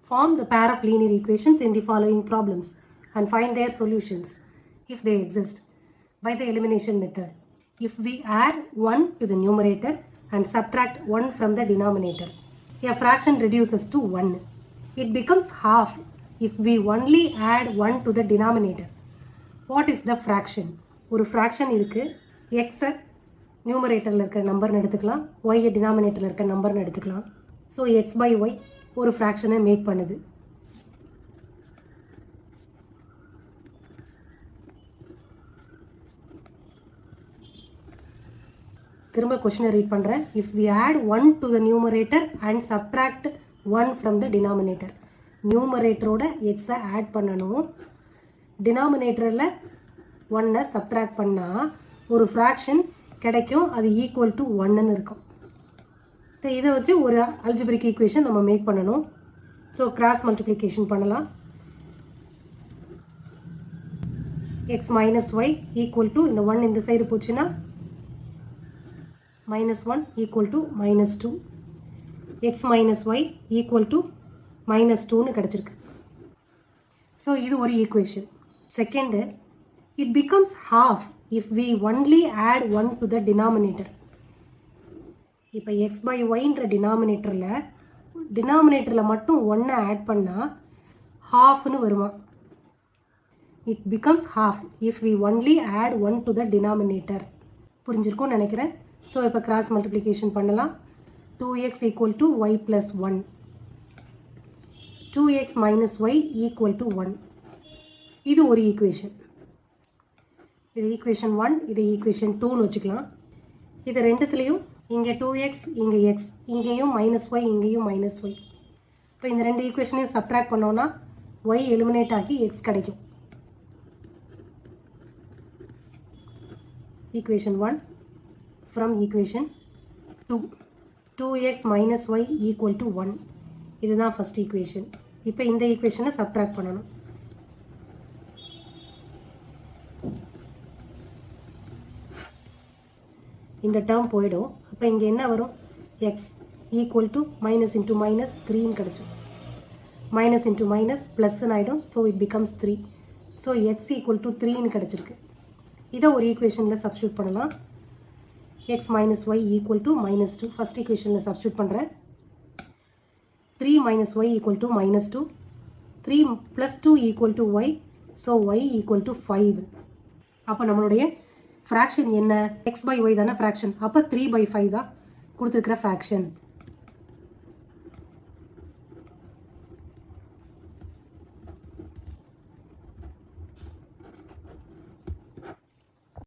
Form the pair of linear equations in the following problems and find their solutions if they exist by the elimination method. If we add 1 to the numerator and subtract 1 from the denominator, a fraction reduces to 1. It becomes half if we only add 1 to the denominator. What is the fraction? ஒரு fraction இருக்கு. x numeratorல இருக்க நம்பர்னு எடுத்துக்கலாம், y denominatorல இருக்க நம்பர்னு எடுத்துக்கலாம். So x by y ஒரு ஃப்ராக்ஷனை make பண்ணுது. திரும்ப கொஸ்டினை ரீட் பண்ணுறேன். If we add 1 to the numerator and subtract 1 from the denominator. நியூமரேட்டரோட எக்ஸை ஆட் பண்ணணும், டினாமினேட்டரில் 1 சப்ட்ராக்ட் பண்ணால் ஒரு ஃப்ராக்ஷன் கிடைக்கும், அது ஈக்குவல் டு 1ன்னு இருக்கும். ஸோ இதை வச்சு ஒரு அல்ஜிபிரிக் ஈக்குவேஷன் நம்ம மேக் பண்ணணும். ஸோ கிராஸ் மல்டிப்ளிகேஷன் பண்ணலாம். X minus Y equal to இந்த 1 இந்த சைடு போச்சுன்னா -1 equal to -2. X minus Y equal to -2ன்னு கிடச்சிருக்கு. ஸோ இது ஒரு equation. Second, it becomes half if we only add 1 to the denominator. இப்போ எக்ஸ் பை ஒய்ன்ற டினாமினேட்டரில் மட்டும் 1 ஆட் பண்ணால் ஹாஃப்னு வருமா? It becomes half if we only add 1 to the denominator. புரிஞ்சிருக்கும்னு நினைக்கிறேன். ஸோ இப்போ கிராஸ் மல்டிப்ளிகேஷன் பண்ணலாம். 2x equal to Y plus 1, 2x minus Y equal to 1. இது ஒரு ஈக்குவேஷன். இது ஈக்குவேஷன் 1, இது ஈக்குவேஷன் 2ன்னு வச்சுக்கலாம். இது ரெண்டுத்துலேயும் இங்கே 2x, இங்கே x, இங்கேயும் -y, இங்கேயும் -y. இப்போ இந்த ரெண்டு ஈக்குவேஷனையும் சப்ட்ராக்ட் பண்ணோன்னா y எலிமினேட் ஆகி x கிடைக்கும். Equation 1 from equation 2, 2x minus y equal to 1. இதுதான் ஃபஸ்ட் ஈக்குவேஷன். இப்போ இந்த ஈக்குவேஷனை சப்ட்ராக்ட் பண்ணணும். இந்த டேர்ம் போயிடும். அப்போ இங்கே என்ன வரும்? X equal to minus into minus 3ன்னு கிடச்சிடும். மைனஸ் இன்ட்டு மைனஸ் ப்ளஸ்ன்னு ஆகிடும். So it becomes 3. So x equal to 3ன்னு கிடச்சிருக்கு. இதை ஒரு ஈக்குவேஷனில் சப்ஸ்டியூட் பண்ணலாம். X minus Y equal to -2 first ஈக்குவேஷனில் சப்ஸ்டியூட் பண்ணுறேன். 3 minus Y equal to -2, 3 + 2 equal to y. So y equal to 5. அப்போ நம்மளுடைய ஃப்ராக்ஷன் என்ன? x by y தானே ஃப்ராக்ஷன். அப்போ 3/5 தான் கொடுத்துருக்கிற ஃப்ராக்ஷன்.